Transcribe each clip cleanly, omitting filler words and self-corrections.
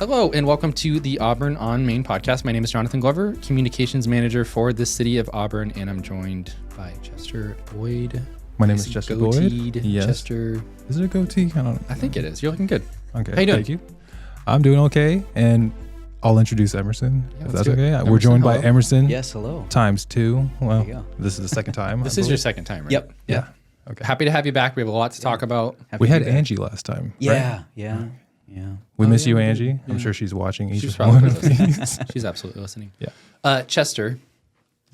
Hello, and welcome to the Auburn on Main podcast. My name is Jonathan Glover, Communications Manager for the city of Auburn, and I'm joined by Chester Boyd. My name is Chester Boyd. Yes. Chester. Is it a goatee? I think it is. You're looking good. Okay. How you doing? Thank you. I'm doing okay, and I'll introduce Emerson, if that's okay. Emerson, We're joined by hello. Emerson. Yes, hello. Times 2. Well, There you go. this is the second time. This is your second time, right? Yep. Yeah. Okay. Happy to have you back. We have a lot to talk about. Happy We to had be back. Angie last time. Yeah, Right? yeah. We miss you, yeah, Angie. I'm sure she's watching each She's one probably of listening. these. She's absolutely listening. Yeah. Chester,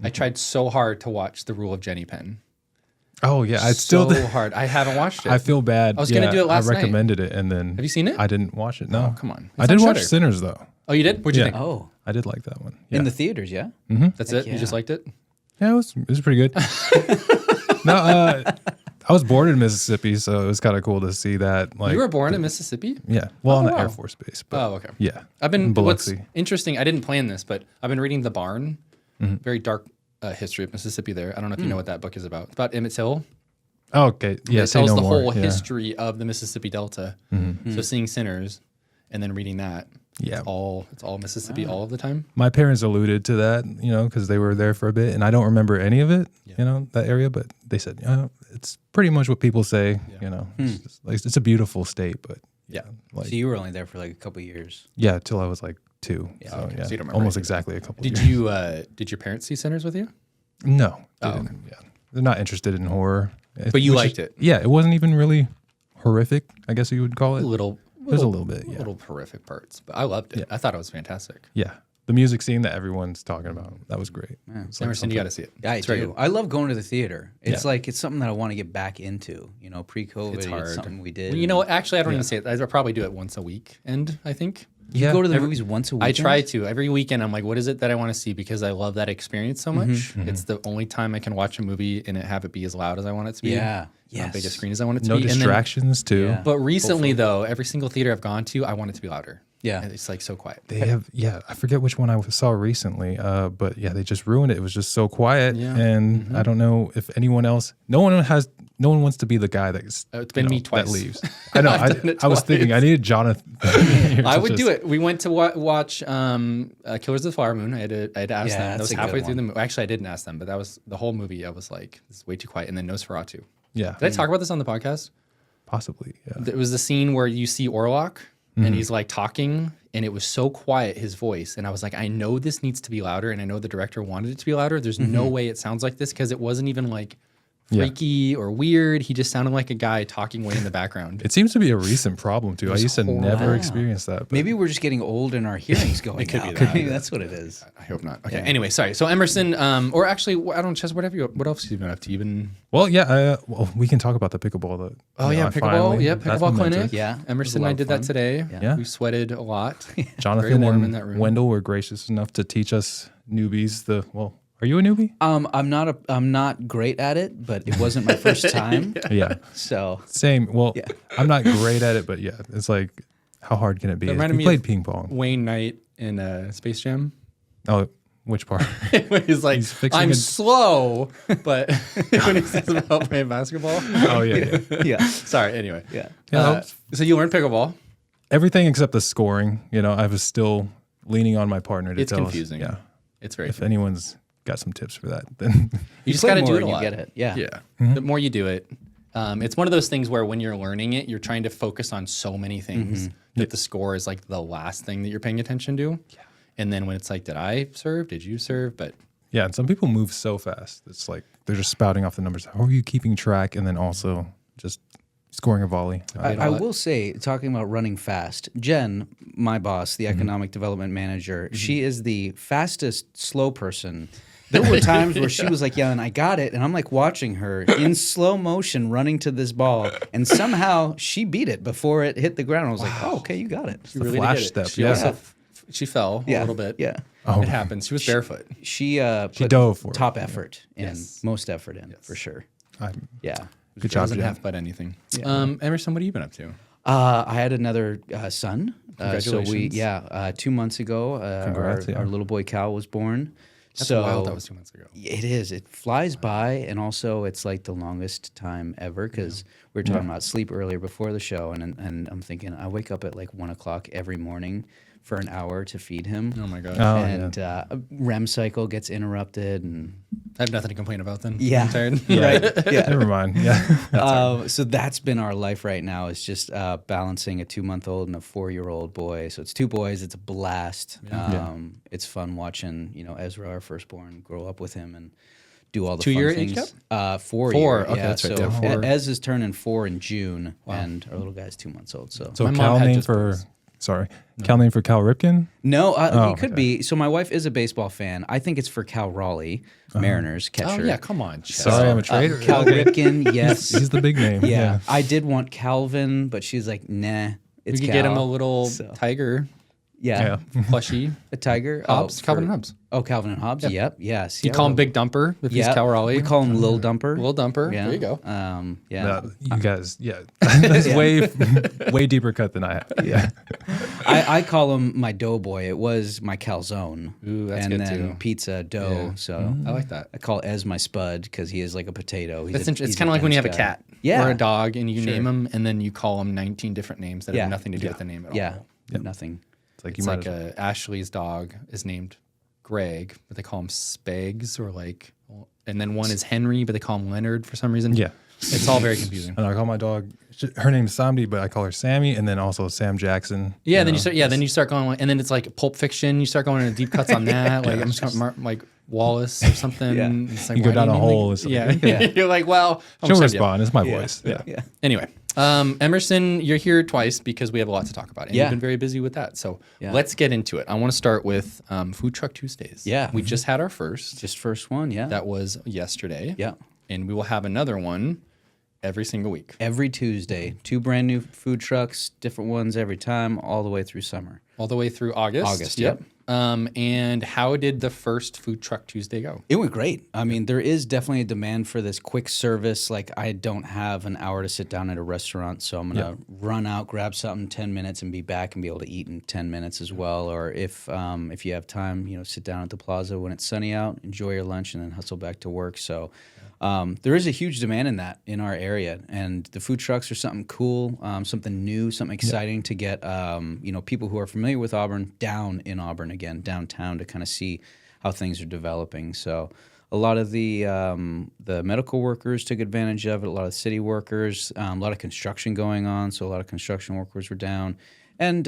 I tried so hard to watch The Rule of Jenny Penn. Oh, yeah. I still so hard. I haven't watched it. I feel bad. I was gonna do it last I night. recommended it, and then Have you seen it? I didn't watch it. No. Oh, come on. I It's did on watch Shudder. Sinners, though. Oh, you did? What'd you Yeah. think? Oh, I did like that one. Yeah. in the theaters, yeah? That's it? yeah. You just liked it? Yeah, it was pretty good. No, I was born in Mississippi, so it was kind of cool to see that. Like, You were born in Mississippi? yeah, well, on the wow. Air Force Base. But Oh, okay. yeah, What's in Biloxi. interesting, I didn't plan this, but I've been reading The Barn, very dark history of Mississippi there. I don't know if you know what that book is about. It's about Emmett Till. Oh, okay. Yeah, It say tells no the more. whole Yeah. history of the Mississippi Delta. So seeing Sinners and then reading that, Yeah. it's all Mississippi all of the time. My parents alluded to that, because they were there for a bit, and I don't remember any of it, that area, but they said, it's pretty much what people say, It's, just, like, it's a beautiful state, but Yeah. like, So you were only there for like a couple of years. yeah, till I was like 2. Yeah, So, okay. yeah, So you don't remember almost anything. exactly a couple Did years. did your parents see Sinners with you? No. They Oh, didn't. Yeah. They're not interested in horror. But you Which liked is- it? Yeah, it wasn't even really horrific, I guess you would call it. There's a little bit, yeah. Little horrific parts, but I loved it. Yeah. I thought it was fantastic. Yeah. The music scene that everyone's talking about, that was great. It's like Emerson, you got to see it. Yeah, I It's very do. good. I love going to the theater. It's Yeah. like, it's something that I want to get back into. Pre-COVID, It's it's, hard. something we did. Well, you know what? Actually, I don't even say it. I probably do it once a week, I think. You go to the movies once a week. I try to. Every weekend, I'm like, what is it that I want to see? Because I love that experience so much. It's the only time I can watch a movie and have it be as loud as I want it to be. Yeah. On Yes. the biggest screen as I want it to No be. And then- distractions, too. Yeah. but recently, though, every single theater I've gone to, I want it to be louder. Yeah. And it's like so quiet. They have, I forget which one I saw recently, but yeah, they just ruined it. It was just so quiet, Yeah. and I don't know if anyone else. No one wants to be the guy that's. It's been me twice. That leaves. I know. I've done it I was thinking twice. I needed Jonathan. I would do it. We went to watch Killers of the Flower Moon. I had to ask Yeah, them. That that's was a good halfway through one. the movie. Actually, I didn't ask them, but that was the whole movie. I was like, this is way too quiet. And then Nosferatu. Yeah, Did I talk about this on the podcast? possibly. Yeah. It was the scene where you see Orlok and he's like talking, and it was so quiet, his voice. And I was like, I know this needs to be louder, and I know the director wanted it to be louder. There's no way it sounds like this, because it wasn't even like freaky or weird. He just sounded like a guy talking way in the background. It seems to be a recent problem too. I used to never horrible. experience that. But Maybe we're just getting old and our hearing's going could be out. that. Maybe that's what it is. I hope not. Okay. Anyway, sorry. So Emerson, or actually, I don't know, Chess, what else have you been up to? You've been... well, yeah. Well, we can talk about the pickleball. Pickleball. Finally, Yeah, that's pickleball momentous. clinic. Yeah, Emerson it was a and I lot did of that fun. today. Yeah. We sweated a lot. Jonathan warm and in that room. Wendell were gracious enough to teach us newbies. Are you a newbie? I'm not great at it, but it wasn't my first time. Yeah. So Same. Well, I'm not great at it, but yeah, it's like, how hard can it be? reminded We me played of ping pong. Wayne Knight in Space Jam. Oh, which part? He's like, fixing I'm a- slow, but when he says about playing basketball. Oh, yeah. yeah, Sorry, anyway. yeah. So you learned pickleball. Everything except the scoring. I was still leaning on my partner to It's tell confusing. us. Yeah. It's very If confusing. anyone's got some tips for that, then You just play got to more do it a and you lot. get it. Yeah. Yeah. The more you do it, it's one of those things where when you're learning it, you're trying to focus on so many things that the score is like the last thing that you're paying attention to. Yeah. And then when it's like, did I serve? Did you serve? But yeah, and some people move so fast. It's like they're just spouting off the numbers. How are you keeping track? And then also just scoring a volley. I will say, talking about running fast, Jen, my boss, the economic development manager, she is the fastest slow person. There were times where she was like, yeah, and I got it. And I'm like watching her in slow motion running to this ball. And somehow she beat it before it hit the ground. I was like, oh, okay, you got it. she really flash did it. step, She yeah. also she fell a little bit. Yeah. It happens. She was barefoot. She put dove for it. top effort in, Yes. most effort in, for sure. I'm- Yeah. Good job, Doesn't Jen. have but anything. Emerson, what have you been up to? I had another son. Congratulations. 2 months ago, Congrats, our little boy Cal was born. That's so wild. That was 2 months ago. it is. It flies by, and also it's like the longest time ever because we were talking about sleep earlier before the show, and I'm thinking I wake up at like 1 o'clock every morning for an hour to feed him. Oh my gosh. Oh, And REM cycle gets interrupted, and I have nothing to complain about then. Yeah. I'm tired. right, yeah. Never mind. Yeah. So that's been our life right now, is just balancing a 2-month-old and a 4-year-old boy. So it's 2 boys. It's a blast. It's fun watching, Ezra, our firstborn, grow up with him and do all the 2-year fun age things. gap? 4 4. year. Okay, that's right. So Yeah, 4. Ez is turning 4 in June, and our little guy's 2 months old. So So My mom Cal had name just for boys. Cal name for Cal Ripken. no, Oh, it could be. So my wife is a baseball fan. I think it's for Cal Raleigh, Mariners Oh catcher. yeah, come on. Sorry, I'm a traitor. Cal Ripken, yes. He's the big name. Yeah, I did want Calvin, but she's like, nah, We it's could Cal. get him a little So- tiger Yeah, plushie. a tiger. Hobbs, Oh, Calvin for- and Hobbs. Oh, Calvin and Hobbs. Yep. Yes. You call him Big Dumper if he's Cal Raleigh. We call him Lil Dumper. Lil Dumper. Yeah. There you go. Yeah. You guys, that's way deeper cut than I have. Yeah. I call him my doughboy. It was my calzone. Ooh, that's and good then too. pizza dough. Yeah. So I like that. I call Ez my spud because he is like a potato. He's It's kind of like when you have a cat Yeah. or a dog and you Sure. name them and then you call them 19 different names that Yeah. have nothing to do with the name at Yeah. all. Nothing. It's like It's you like might as well. Ashley's dog is named Greg, but they call him Spags or like, and then one is Henry, but they call him Leonard for some reason. Yeah. It's all very confusing. And I call my dog. Her name's Samdi, but I call her Sammy, and then also Sam Jackson. Yeah, then you start. Yeah, then you start going, like, and then it's like Pulp Fiction. You start going into deep cuts on that. Like I'm just going like Wallace or something. Yeah. It's like, You go why do down a mean, hole like- or something. Yeah, Yeah. you're like, well, I'm She'll sorry, respond. It's my voice. Yeah. Yeah. Anyway, Emerson, you're here twice because we have a lot to talk about, and Yeah. you've been very busy with that. So Yeah. let's get into it. I want to start with Food Truck Tuesdays. Yeah. we just had our first. Just first one. Yeah. That was yesterday. Yeah. and we will have another one every single week, Every Tuesday, 2 brand new food trucks, different ones every time, all the way through summer. all the way through August. August, yep. And how did the first Food Truck Tuesday go? It went great. I mean, there is definitely a demand for this quick service. Like, I don't have an hour to sit down at a restaurant, so I'm gonna run out, grab something, 10 minutes, and be back and be able to eat in 10 minutes as well. Or if you have time, sit down at the plaza when it's sunny out, enjoy your lunch, and then hustle back to work. So. There is a huge demand in that in our area, and the food trucks are something cool, something new, something exciting to get people who are familiar with Auburn down in Auburn again, downtown, to kind of see how things are developing. So a lot of the medical workers took advantage of it. A lot of city workers, a lot of construction going on, so a lot of construction workers were down. And,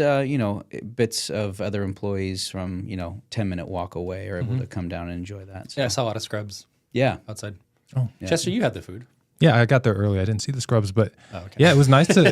bits of other employees from, 10-minute walk away are able to come down and enjoy that. So, Yeah, I saw a lot of scrubs yeah. outside. Oh. Chester, you had the food. Yeah, I got there early. I didn't see the scrubs, but okay. yeah, it was nice to,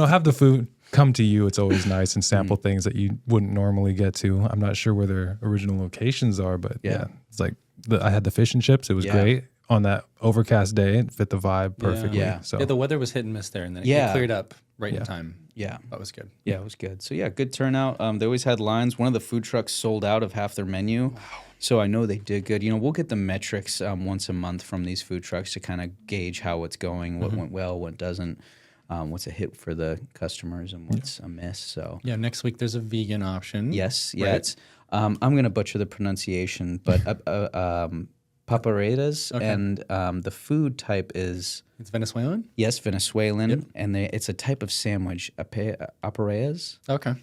have the food come to you. It's always nice and sample things that you wouldn't normally get to. I'm not sure where their original locations are, but yeah it's like I had the fish and chips. It was great on that overcast day. It fit the vibe perfectly. Yeah. So Yeah, the weather was hit and miss there, and then it Yeah. cleared up right in time. Yeah. That was good. Yeah, it was good. So yeah, good turnout. They always had lines. One of the food trucks sold out of half their menu. Wow. So I know they did good. We'll get the metrics once a month from these food trucks to kind of gauge how it's going, what went well, what doesn't, what's a hit for the customers, and what's a miss. So Yeah, next week there's a vegan option. yes, yeah, Right. it's. I'm gonna butcher the pronunciation, but paparedas, and the food type is It's Venezuelan? Venezuelan, and it's a type of sandwich, paparedas. Okay.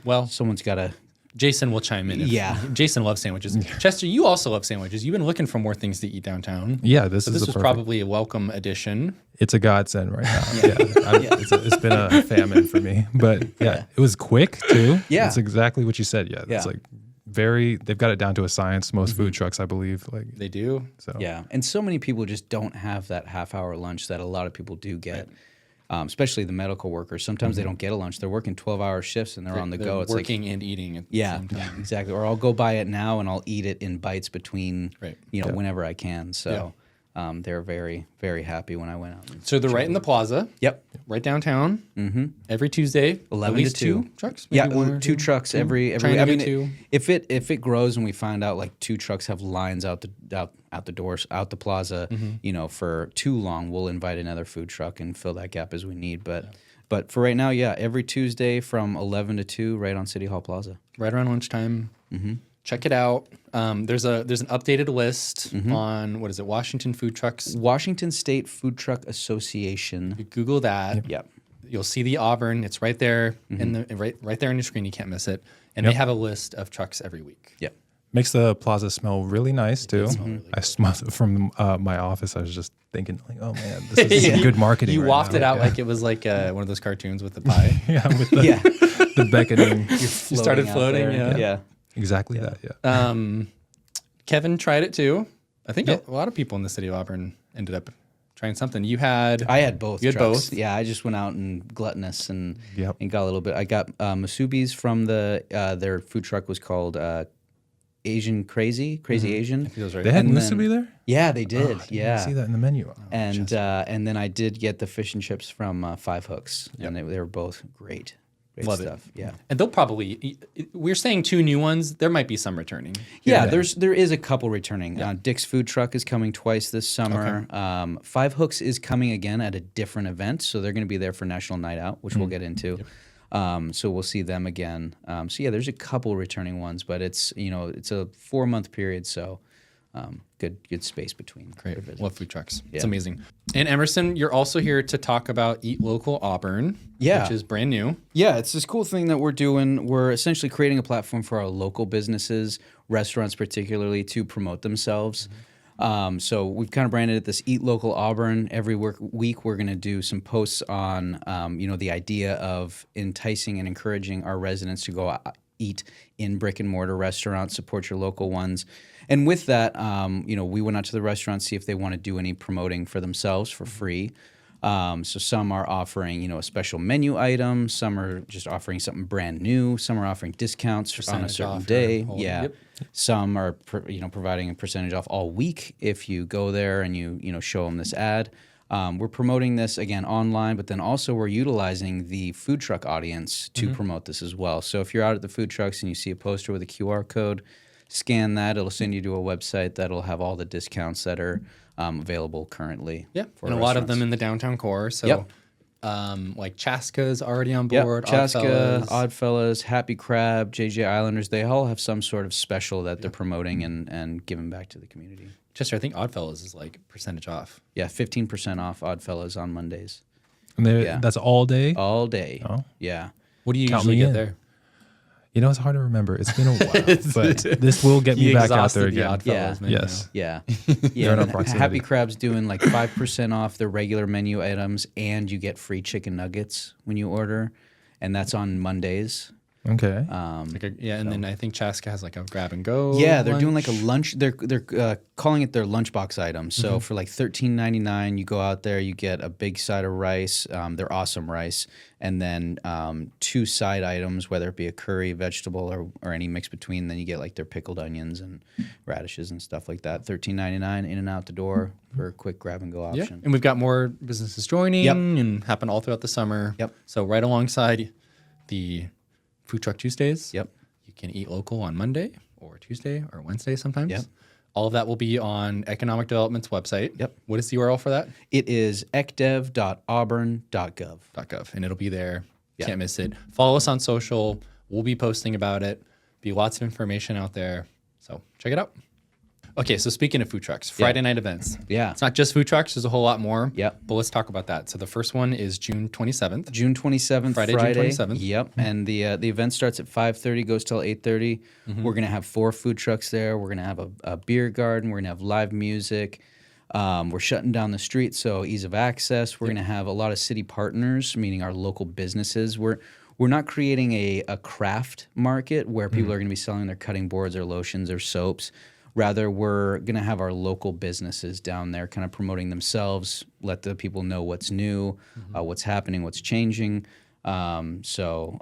Well, Someone's got to. Jason will chime in. Yeah. Jason loves sandwiches. Chester, you also love sandwiches. You've been looking for more things to eat downtown. yeah, this So is this a was perfect, probably a welcome addition. it's a godsend right now. It's been a famine for me, but it was quick too. Yeah. It's exactly what you said. Yeah. Yeah. It's like they've got it down to a science. Most food trucks, I believe, like They do. so. Yeah, and so many people just don't have that half-hour lunch that a lot of people do get, especially the medical workers. Sometimes they don't get a lunch; they're working 12-hour shifts and they're on the They're go. It's working like, and eating at the yeah, same time. exactly. Or I'll go buy it now and I'll eat it in bites between, Right. whenever I can. So they're very, very happy when I went out. So they're right in the plaza, Yep. right downtown, every Tuesday. 11 at least to 2. 2 trucks? Yeah, Maybe one or 2 trucks every. Trying to I get mean, 2. if it grows and we find out like 2 trucks have lines out the doors, out the plaza, for too long, we'll invite another food truck and fill that gap as we need. But for right now, every Tuesday from 11 to 2, right on City Hall Plaza. Right around lunchtime. Check it out. There's an updated list on, what is it, Washington Food Trucks. Washington State Food Truck Association. You Google that. Yep. You'll see the Auburn. It's right there in the right there on your screen. You can't miss it. And they have a list of trucks every week. Yep. Makes the plaza smell really nice too. smell really I smell it from my office. I was just thinking, like, oh man, this is some good marketing. You right wafted now. out like it was like one of those cartoons with the pie. yeah, with the, Yeah. the beckoning. You started floating. Yeah. Exactly that. Yeah. Kevin tried it too. I think a lot of people in the city of Auburn ended up trying something. You had I had both. You had trucks. both? Yeah, I just went out and gluttonous and Yep. got a little bit. I got Masubis from their food truck was called Asian Crazy Asian. I think that was right. They had And musubi there. Yeah, they did. Oh, I didn't yeah. see that in the menu. And then I did get the fish and chips from Five Hooks, and they were both great. Great Love it. stuff. Yeah. And they'll probably, we're saying 2 new ones. There might be some returning. Yeah, there is a couple returning. Dick's Food Truck is coming twice this summer. Five Hooks is coming again at a different event, so they're going to be there for National Night Out, which we'll get into. So we'll see them again. So yeah, there's a couple returning ones, but it's it's a 4-month period, so good space between. Great. Love food trucks. It's Yeah. amazing. And Emerson, you're also here to talk about Eat Local Auburn, Yeah. which is brand new. Yeah, it's this cool thing that we're doing. We're essentially creating a platform for our local businesses, restaurants particularly, to promote themselves. So we've kind of branded it this Eat Local Auburn. Every week we're going to do some posts on, the idea of enticing and encouraging our residents to go eat in brick and mortar restaurants, support your local ones. And with that, we went out to the restaurants, see if they want to do any promoting for themselves for free. So some are offering, a special menu item. Some are just offering something brand new. Some are offering discounts on a Percentage certain off or day. whole- Yeah. yep. Some are, providing a percentage off all week if you go there and you show them this ad. We're promoting this again online, but then also we're utilizing the food truck audience to promote this as well. So if you're out at the food trucks and you see a poster with a QR code, scan that. It'll send you to a website that'll have all the discounts that are available currently. Yeah. for And a lot of restaurants. them in the downtown core. So Yep. like Chaska's already on Yep, board. Chaska, Oddfellas. Oddfellas, Happy Crab, JJ Islanders, they all have some sort of special that they're promoting and giving back to the community. Chester, I think Oddfellas is like percentage off. Yeah, 15% off Oddfellas on Mondays. And Yeah. that's all day. All day. Oh. Yeah. What do you Count usually me get in. there? It's hard to remember. It's been a while, but this will get me You back out there exhausted the again. Oddfellas menu. Yes. Yeah. They're Yeah. in our and proximity. Happy Crab's doing like 5% off their regular menu items, and you get free chicken nuggets when you order. And that's on Mondays. Okay. And then I think Chaska has like a grab and go. Yeah, they're doing lunch. like a lunch. They're calling it their lunchbox item. So for like $13.99, you go out there, you get a big side of rice. They're awesome rice, and then 2 side items, whether it be a curry, vegetable, or any mix between. Then you get like their pickled onions and radishes and stuff like that. $13.99 in and out the door for a quick grab and go Yeah, option. and we've got more businesses joining Yep. and happen all throughout the summer. Yep. So right alongside the Food Truck Tuesdays. Yep. You can eat local on Monday or Tuesday or Wednesday sometimes. Yep. All of that will be on Economic Development's website. Yep. What is the URL for that? It is ecdev.auburn.gov. .gov, and it'll be there. Yeah. Can't miss it. Follow us on social. We'll be posting about it. Be lots of information out there. So check it out. Okay, so speaking of food trucks, Friday night events. Yeah. It's not just food trucks. There's a whole lot more. Yep. But let's talk about that. So the first one is June 27th. June 27th, Friday, Friday. June 27th. Yep. And the event starts at 5:30, goes till 8:30. We're gonna have 4 food trucks there. We're gonna have a beer garden. We're gonna have live music. We're shutting down the street, so ease of access. We're gonna have a lot of city partners, meaning our local businesses. We're not creating a craft market where people are gonna be selling their cutting boards or lotions or soaps. Rather, we're going to have our local businesses down there kind of promoting themselves, let the people know what's new, what's happening, what's changing. So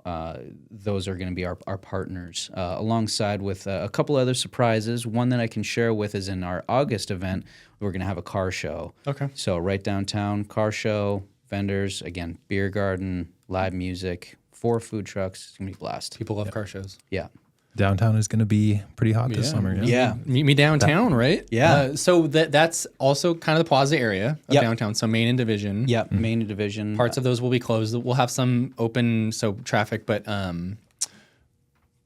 those are going to be our partners, alongside with a couple other surprises. One that I can share with is in our August event, we're going to have a car show. Okay. So right downtown, car show, vendors, again, beer garden, live music, 4 food trucks. It's going to be a blast. People love car shows. Yeah. Downtown is going to be pretty hot this summer. Yeah. Meet me downtown, right? Yeah. So that's also kind of the plaza area of Yep. downtown. So main and division. Yeah. Main division. Parts of those will be closed. We'll have some open, so traffic, but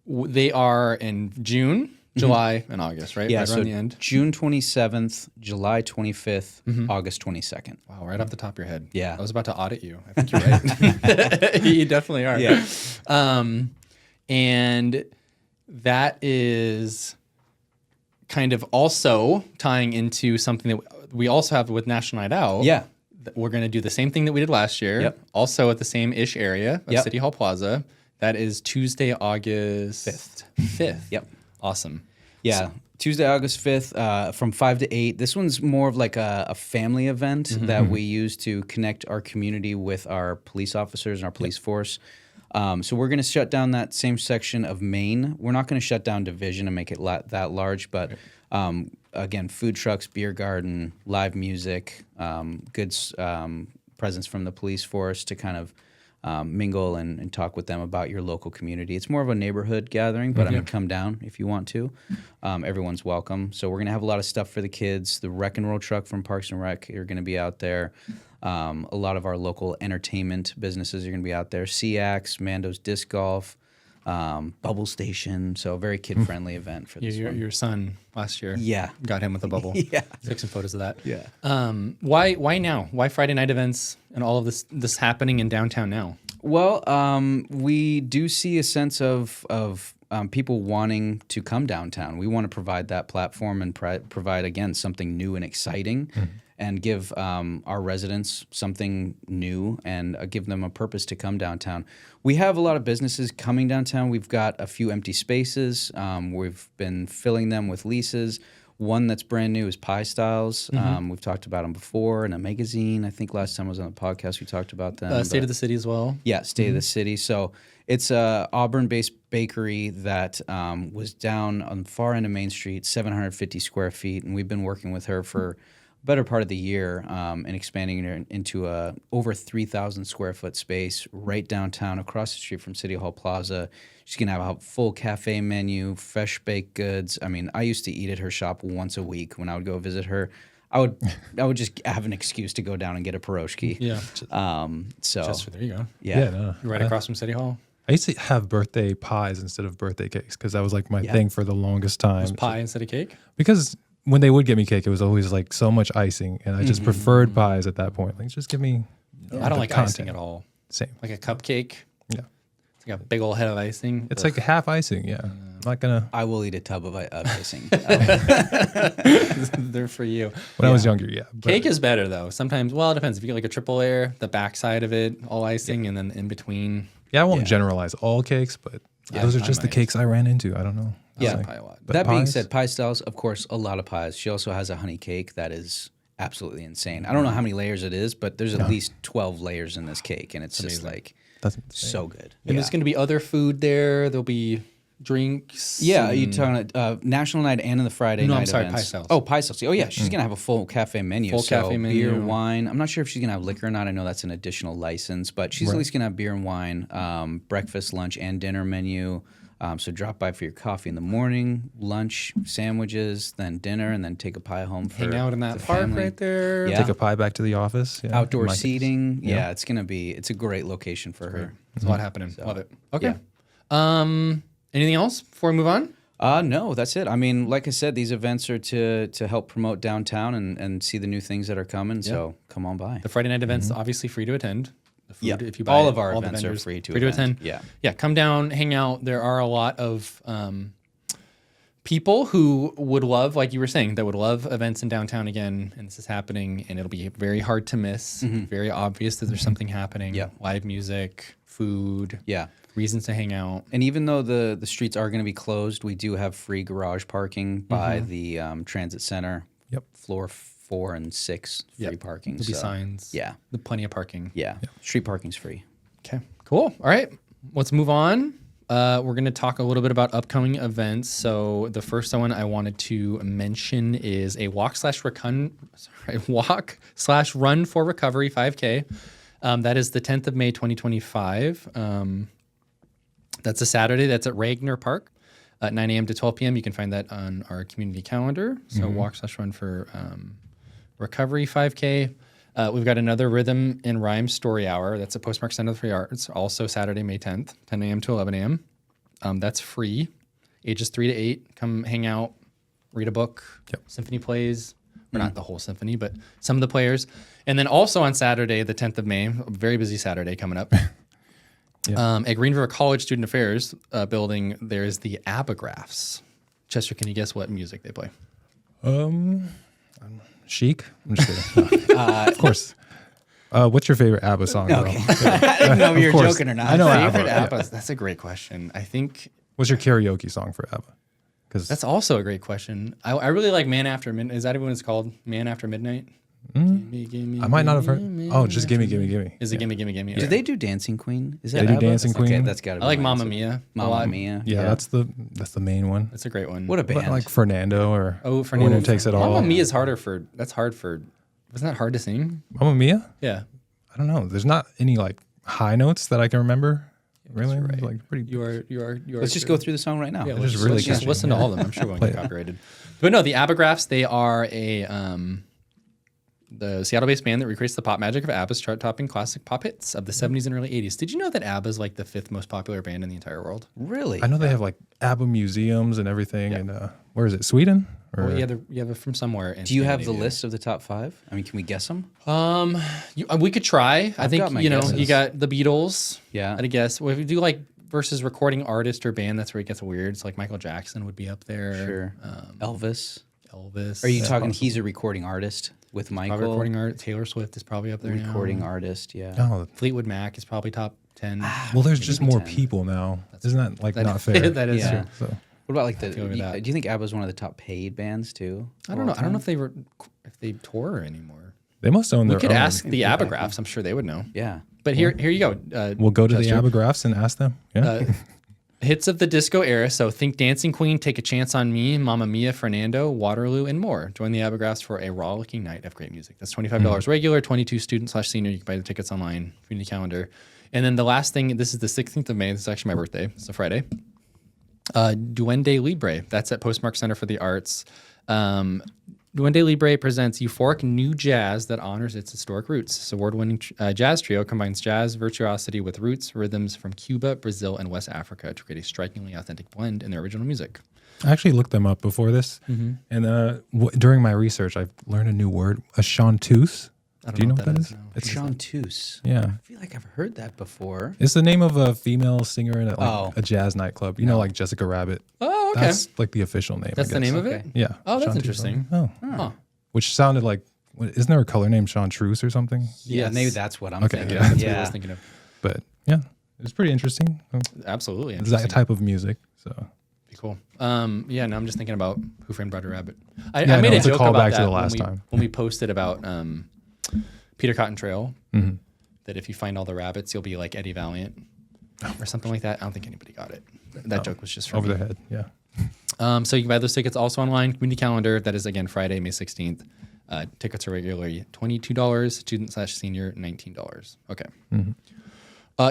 they are in June, July, and August, right? Yeah, right so around the end. June 27th, July 25th, August 22nd. Wow, right off the top of your head. Yeah. I was about to audit you. I think you're right. You definitely are. Yeah. And that is kind of also tying into something that we also have with National Night Out. Yeah. We're going to do the same thing that we did last year. Yep. Also at the same-ish area of Yep. City Hall Plaza. That is Tuesday, August 5th. Yep. Awesome. Yeah. Tuesday, August 5th, from 5 to 8. This one's more of like a family event that we use to connect our community with our police officers and our police force. So we're going to shut down that same section of Main. We're not going to shut down Division and make it that large, but again, food trucks, beer garden, live music, good presence from the police force to kind of mingle and talk with them about your local community. It's more of a neighborhood gathering, but I mean, come down if you want to. Everyone's welcome. So we're going to have a lot of stuff for the kids. The Wreck and Roll truck from Parks and Rec are going to be out there. A lot of our local entertainment businesses are going to be out there. SeaX, Mando's Disc Golf, Bubble Station. So a very kid-friendly event for this one. Your son last year. Yeah. Got him with a bubble. Yeah. Took some photos of that. Yeah. Why now? Why Friday night events and all of this happening in downtown now? Well, we do see a sense of people wanting to come downtown. We want to provide that platform and provide, again, something new and exciting and give our residents something new and give them a purpose to come downtown. We have a lot of businesses coming downtown. We've got a few empty spaces. We've been filling them with leases. One that's brand new is Pie Styles. We've talked about them before in a magazine. I think last time I was on the podcast, we talked about them. State of the City as well. Yeah, State of the City. So it's a Auburn-based bakery that was down on the far end of Main Street, 750 square feet, and we've been working with her for a better part of the year and expanding her into a over 3,000 square foot space right downtown across the street from City Hall Plaza. She's going to have a full cafe menu, fresh baked goods. I mean, I used to eat at her shop once a week when I would go visit her. I would just have an excuse to go down and get a pierogi. Yeah. There you go. Yeah. No. Right across from City Hall. I used to have birthday pies instead of birthday cakes because that was like my thing for the longest time. Pie instead of cake? Because when they would get me cake, it was always like so much icing, and I just preferred pies at that point. Like, just give me. I don't like icing at all. Same. Like a cupcake. Yeah. It's like a big old head of icing. It's like half icing. Yeah. I'm not gonna. I will eat a tub of icing. They're for you. When I was younger, yeah. But Cake is better though. Sometimes, well, it depends. If you get like a triple layer, the backside of it all icing, and then in between. yeah, I won't generalize all cakes, but those are just the cakes I ran into. I don't know. Yeah. Pie a lot. But That being pies? said, Pie Styles, of course, a lot of pies. She also has a honey cake that is absolutely insane. I don't know how many layers it is, but there's at least 12 layers in this cake, and it's just like That's insane. so good. And there's going to be other food there. There'll be drinks. Yeah, are you talking National Night and the Friday No, night I'm sorry, events? Pie Styles. Oh, Pie Styles. Oh, yeah, she's going to have a full cafe menu. Full so cafe menu. beer, wine. I'm not sure if she's going to have liquor or not. I know that's an additional license, but she's at least going to have beer and wine, breakfast, lunch, and dinner menu. So drop by for your coffee in the morning, lunch, sandwiches, then dinner, and then take a pie home for Hang out in that the park family. right there. Yeah. Take a pie back to the office. Yeah, Outdoor in my case. seating. Yeah, it's a great location for her. There's a lot happening. Love it. Okay. Anything else before we move on? No, that's it. I mean, like I said, these events are to help promote downtown and see the new things that are coming. So come on by. The Friday night events obviously free to attend. The food, Yeah. if you buy All it, of our the events are vendors, free to attend. attend. Yeah. Come down, hang out. There are a lot of people who would love, like you were saying, that would love events in downtown again, and this is happening, and it'll be very hard to miss. Very obvious that there's something happening. Yeah. Live music, food. Yeah. Reasons to hang out. And even though the streets are going to be closed, we do have free garage parking by the transit center. Yep. Floor 4 and 6 free parking. There'll be so, signs. Yeah. There's plenty of parking. Yeah. Street parking's free. Okay, cool. All right, let's move on. We're going to talk a little bit about upcoming events. So the first one I wanted to mention is a walk slash run for recovery 5K. That is the 10th of May, 2025. That's a Saturday. That's at Ragnar Park at 9 a.m. to 12 p.m. You can find that on our community calendar. So walk slash run for recovery 5K. We've got another Rhythm and Rhyme Story Hour. That's at Postmark Center for the Arts, also Saturday, May 10th, 10 a.m. to 11 a.m. That's free, ages 3 to 8. Come hang out, read a book, symphony plays, or not the whole symphony, but some of the players. And then also on Saturday, the 10th of May, a very busy Saturday coming up, At Green River College Student Affairs building, there's the Abagraphs. Chester, can you guess what music they play? Chic. I'm just kidding. Of course. What's your favorite ABBA song? Okay. I didn't know if you were course. joking or not. I know Favorite ABBA. ABBA? That's a great question. I think What's your karaoke song for ABBA? Because that's also a great question. I really like Man After Midnight. Is that what it's called? Man After Midnight? Gimme, I might not have heard. gimme, Oh, just gimme, gimme, gimme. Is it Gimme, Gimme, Gimme? Do they do Dancing Queen? Is that They do ABBA? Dancing Okay, Queen. that's got to be I like my Mamma answer. Mia. a Mamma lot. Mia. Yeah, that's the main one. That's a great one. What a band. But like Fernando or Fernando Winner Takes It All. Mamma Mia is harder for. That's hard for. Wasn't that hard to sing? Mamma Mia? Yeah. I don't know. There's not any like high notes that I can remember. Really, right. like pretty. You are. Let's just go through the song right now. Yeah, They're let's just really let's just catchy. listen to all of them. I'm sure we won't get copyrighted. But no, the Abagraphs, they are the Seattle-based band that recreates the pop magic of ABBA's chart-topping classic pop hits of the 70s and early 80s. Did you know that ABBA is like the 5th most popular band in the entire world? Really? I know they have like ABBA museums and everything. And where is it? Sweden? Or Well, you have it from somewhere. In Do you have the Scandinavia. list of the top 5? I mean, can we guess them? We could try. I think got my you guesses. got the Beatles. Yeah. I'd guess. Well, if you do like versus recording artist or band, that's where it gets weird. It's like Michael Jackson would be up there. Sure. Elvis. Elvis. Are you talking he's a recording artist with Michael? probably recording art? Taylor Swift is probably up there. now. Recording artist, yeah. Oh, Fleetwood Mac is probably top 10. well, there's just more 10. people now. Isn't that like not fair? That is Yeah. true. So What about like the? feel with that. Do you think ABBA's one of the top paid bands too? I don't know. I don't know if they tour anymore. they must own We their could own. ask the Abagraphs. I'm sure they would know. Yeah. But here you go. We'll go to Chester. the Abagraphs and ask them. Yeah. Hits of the disco era. So think Dancing Queen, Take a Chance on Me, Mamma Mia, Fernando, Waterloo, and more. Join the Abagraphs for a rollicking night of great music. That's $25 regular, 22 student/senior. You can buy the tickets online, community calendar. And then the last thing, this is the 16th of May. This is actually my birthday. It's a Friday. Duende Libre. That's at Postmark Center for the Arts. Duende Libre presents euphoric new jazz that honors its historic roots. This award-winning jazz trio combines jazz virtuosity with roots, rhythms from Cuba, Brazil, and West Africa to create a strikingly authentic blend in their original music. I actually looked them up before this, Mm-hmm. and during my research, I've learned a new word: a chanteuse. I don't Do you know what what that is? no. It's Chanteuse. yeah. I feel like I've heard that before. It's the name of a female singer in Oh. a jazz nightclub. You know, like Jessica Rabbit. Oh, okay. That's like the official name. That's I the guess. name of it? Okay. Yeah. Oh, that's Chanteuse. interesting. Oh, Huh. which sounded like. Isn't there a color named Chartreuse or something? Yeah, Yes. maybe that's what I'm Okay, thinking. yeah. That's what I Yeah. was thinking of. But yeah, it's pretty interesting. Absolutely. It's that Interesting. type of music. So Be cool. Yeah, now I'm just thinking about Who Framed Roger Rabbit. I Yeah, made no, a it's a joke about callback to that the last time. when we posted about Peter Cotton Trail. Mm-hmm. That if you find all the rabbits, you'll be like Eddie Valiant or something like that. I don't think anybody got it. That joke was just for over me. their head. Yeah. So you can buy those tickets also online. Community calendar. That is again Friday, May 16th. Tickets are regularly $22. Student/senior $19. Okay.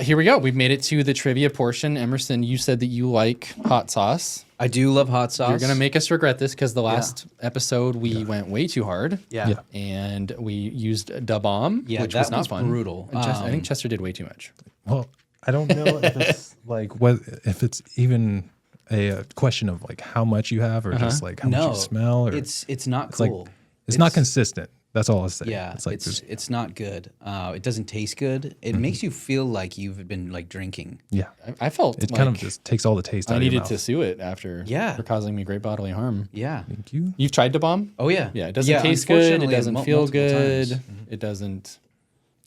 Here we go. We've made it to the trivia portion. Emerson, you said that you like hot sauce. I do love hot sauce. You're gonna make us regret this because the last episode we went way too hard. Yeah. Yeah. And we used Da Bomb, Yeah, which that was not was fun. brutal. And I think Chester did way too much. Well, I don't know if it's like if it's even a question of like how much you have or just like how much No, you smell or it's not like cool. it's not consistent. That's all I'll say. Yeah, It's like it's not good. It doesn't taste good. It makes you feel like you've been like drinking. yeah. I felt It like kind of just takes all the taste out I of your needed mouth. to sue it after for causing me great bodily harm. Yeah. Thank you. You've tried Da Bomb? Oh yeah. Yeah, it doesn't taste good. It unfortunately, doesn't feel multiple good. times. It doesn't.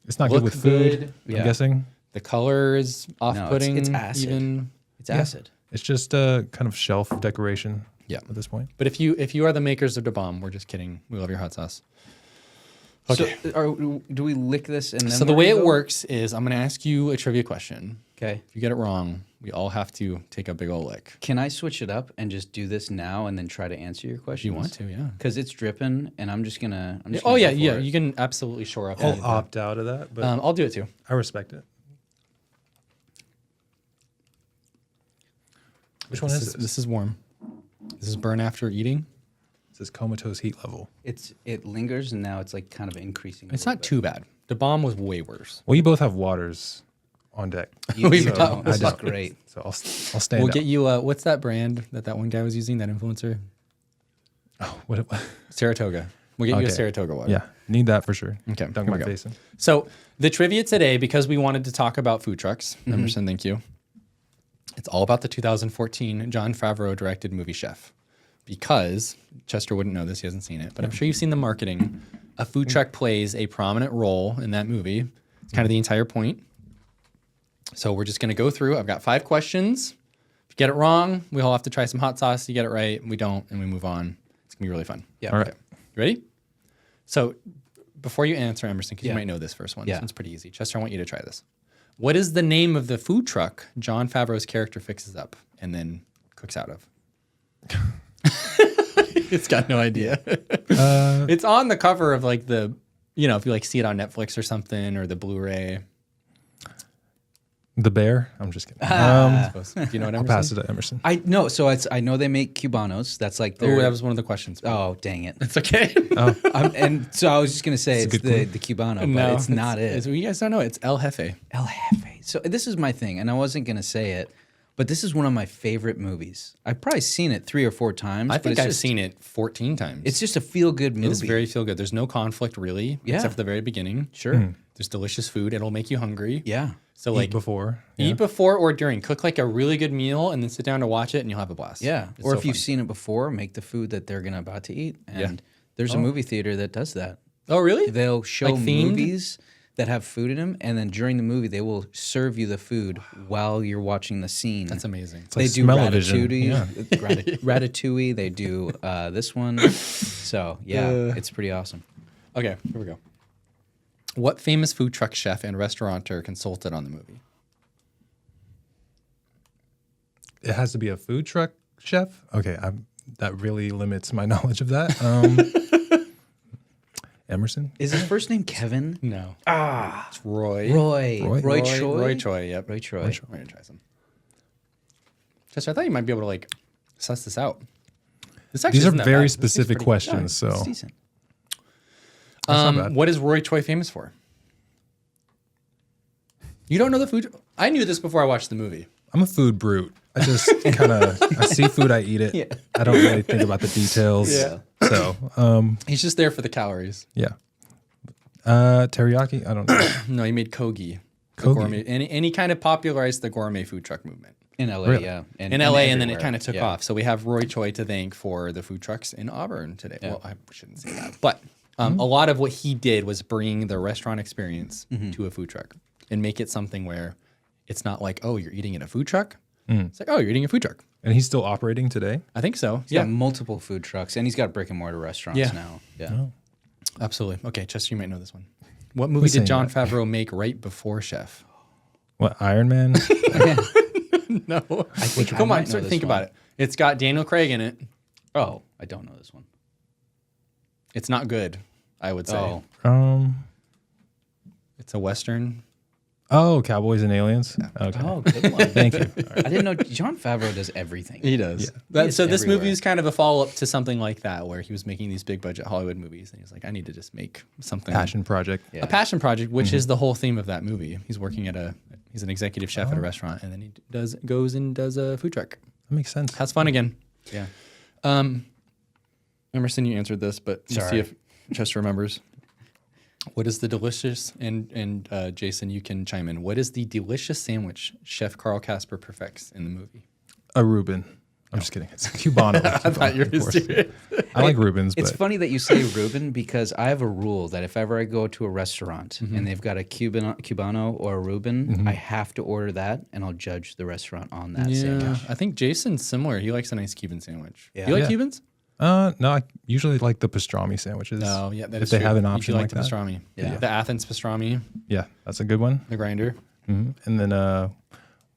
It's not Look good with food. good. I'm Yeah. guessing The color is off-putting. it's acid. Even. It's acid. it's just a kind of shelf decoration. Yeah. At this point. But if you are the makers of Da Bomb, we're just kidding. We love your hot sauce. Okay. So, do we lick this and then? So the we're way gonna it go? works is I'm going to ask you a trivia question. Okay. If you get it wrong, we all have to take a big old lick. Can I switch it up and just do this now and then try to answer your question? If you want to, yeah. Because it's dripping, and I'm just gonna. Oh yeah, go for yeah. it. You can absolutely shore up. I'll anything. opt out of that, but I'll do it too. I respect it. Which one is this? This is warm. This is burn after eating. It says comatose heat level. It lingers, and now it's like kind of increasing. It's not too bad. The bomb was way worse. Well, you both have waters on deck. We You don't. don't. This is don't. great. So I'll stand We'll out. get you. What's that brand that one guy was using? That influencer, Oh, what? Saratoga. We'll get you a Okay. Saratoga water. Yeah, need that for sure. Okay, Dunk here we my go. face in. So the trivia today, because we wanted to talk about food trucks, Emerson, thank you. It's all about the 2014 Jon Favreau directed movie Chef. Because Chester wouldn't know this, he hasn't seen it, but I'm sure you've seen the marketing. A food truck plays a prominent role in that movie. It's kind of the entire point. So we're just going to go through. I've got 5 questions. If you get it wrong, we all have to try some hot sauce. You get it right, we don't, and we move on. It's going to be really fun. Yeah. All right. Okay. You ready? So before you answer, Emerson, because you Yeah. might know this first one. Yeah. This one's pretty easy. Chester, I want you to try this. What is the name of the food truck Jon Favreau's character fixes up and then cooks out of? It's got no idea. It's on the cover of like the, if you like see it on Netflix or something or the Blu-ray. The bear. I'm just kidding. Do you know what I'll Emerson? pass it to Emerson. I know. So I know they make Cubanos. That's like their. Oh, that was one of the questions. Oh, dang it. It's okay. And so I was just gonna say it's a good the Cubano, but it's not it. You guys don't know. It's El Jefe. El Jefe. So this is my thing, and I wasn't gonna say it, but this is one of my favorite movies. I've probably seen it 3 or 4 times. I but think it's I've just, seen it 14 times. It's just a feel good movie. It is very feel good. There's no conflict really, Yeah. except for the very beginning. sure. There's delicious food. It'll make you hungry. Yeah. So like Eat before. eat before or during. Cook like a really good meal and then sit down to watch it and you'll have a blast. Yeah. It's Or so if you've fun. seen it before, make the food that they're about to eat. And Yeah. there's a movie theater that does that. Oh really? They'll show Like themed? movies that have food in them, and then during the movie, they will serve you the food while you're watching the scene. That's amazing. They like do smell-o-vision. Ratatouille, Ratatouille. They do this one. So yeah, it's pretty awesome. Okay, here we go. What famous food truck chef and restaurateur consulted on the movie? It has to be a food truck chef. Okay, that really limits my knowledge of that. Emerson. Is his first name Kevin? No. It's Roy. Roy Choi. Roy Choi, yep. Roy Choi. We're going to try some. Chester, I thought you might be able to like suss this out. This actually These are isn't that very bad. This tastes specific pretty good. questions. So It's decent. not bad. What is Roy Choi famous for? You don't know the food? I knew this before I watched the movie. I'm a food brute. I just kind of I see food, I eat it. Yeah. I don't really think about the details. Yeah. So He's just there for the calories. yeah. Teriyaki. I don't know. No, he made Kogi. The Kogi. Gourmet, and he kind of popularized the gourmet food truck movement In LA, Really? yeah. in LA, and then it everywhere. kind of took Yeah. off. So we have Roy Choi to thank for the food trucks in Auburn today. Well, I shouldn't say that, but a lot of what he did was bring the restaurant experience to a food truck and make it something where it's not like, oh, you're eating in a food truck. It's like, oh, you're eating a food truck. And he's still operating today. I think so. He's got multiple food trucks, and he's got brick and mortar restaurants Yeah. now. Yeah. Oh. Absolutely. Okay, Chester, you might know this one. What movie saying did Jon that? Favreau make right before Chef? What, Iron Man? No. I think I Come might on, know start this think one. about it. It's got Daniel Craig in it. Oh, I don't know this one. It's not good, I would say. Oh, It's a Western. Cowboys and Aliens. Okay. oh, good one. Thank you. I didn't know Jon Favreau does everything. He does. He is So this everywhere. movie is kind of a follow-up to something like that, where he was making these big budget Hollywood movies, and he was like, I need to just make something. Passion project. Yeah. A passion project, which is the whole theme of that movie. He's working at he's an executive chef at a restaurant, and then he goes and does a food truck. That makes sense. Has fun again. Yeah. Emerson, you answered this, but let's see Sorry. if Chester remembers. What is the delicious, and Jason, you can chime in. What is the delicious sandwich Chef Carl Casper perfects in the movie? A Reuben. I'm just kidding. It's Cubano. I thought you were of course. serious. I like Reubens, It's but funny that you say Reuben because I have a rule that if ever I go to a restaurant and they've got a Cubano or a Reuben, I have to order that and I'll judge the restaurant on that sandwich. I think Jason's similar. He likes a nice Cuban sandwich. Yeah. You like Yeah. Cubans? no, I usually like the pastrami sandwiches. Oh, yeah, that if is they true. have an You option do like like the that. pastrami. Yeah. The Athens pastrami, Yeah, that's a good one. the grinder. And then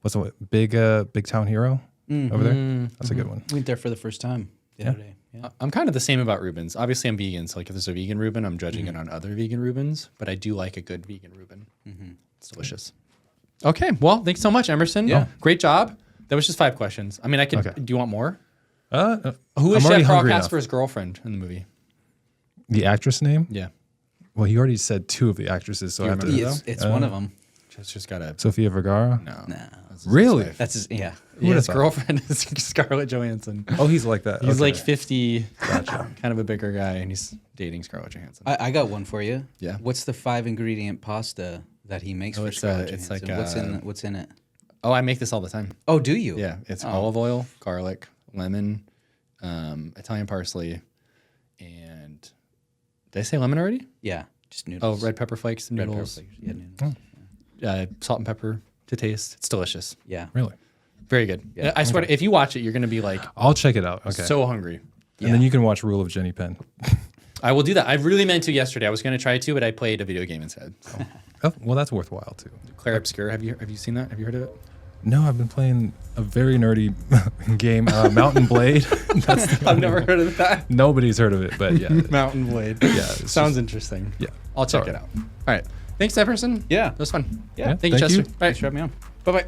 what's the Big Town Hero over there? That's a good one. Went there for the first time the other day. Yeah. I'm kind of the same about Reubens. Obviously, I'm vegan, so like if there's a vegan Reuben, I'm judging it on other vegan Reubens. But I do like a good vegan Reuben. It's delicious. Okay, well, thanks so much, Emerson. Yeah. Great job. That was just 5 questions. I mean, I could. Okay. Do you want more? Who I'm is already Chef Carl hungry enough. Casper's girlfriend in the movie? The actress name? Yeah, Well, you already said 2 of the actresses, so I have to. remember It's one of them. just gotta. Sofia Vergara. No, Nah. that's his Really? wife. That's his, yeah. Yeah, his girlfriend is Scarlett Johansson. Oh, he's like that. He's Okay. like 50, kind of a bigger guy, and he's dating Scarlett Johansson. I got one for you. Yeah. What's the 5-ingredient pasta that he makes for it's, Scarlett it's Johansson? like, what's in it? Oh, I make this all the time. Oh, do you? Yeah, it's olive oil, garlic, lemon, Italian parsley, and did I say lemon already? Yeah, just noodles. Oh, red pepper flakes, Red noodles, pepper flakes. Yeah, noodles. salt and pepper to taste. It's delicious. Yeah. Really? Very good. Yeah. I swear, if you watch it, you're going to be like I'll check it out. Okay. so hungry. And then you can watch Rule of Jenny Penn. I will do that. I really meant to yesterday. I was going to try to, but I played a video game instead. So. Oh, well, that's worthwhile too. Claire Obscure. Have you seen that? Have you heard of it? No, I've been playing a very nerdy game, Mountain Blade. That's the I've only never one. heard of that. Nobody's heard of it, but yeah. Mountain Blade. Yeah, it's Sounds interesting. Yeah. I'll check Sorry. it out. All right. Thanks, Epperson. Yeah. That was fun. Yeah. Thank Thank you, Chester. you. All right. Thanks for having me on. Bye-bye.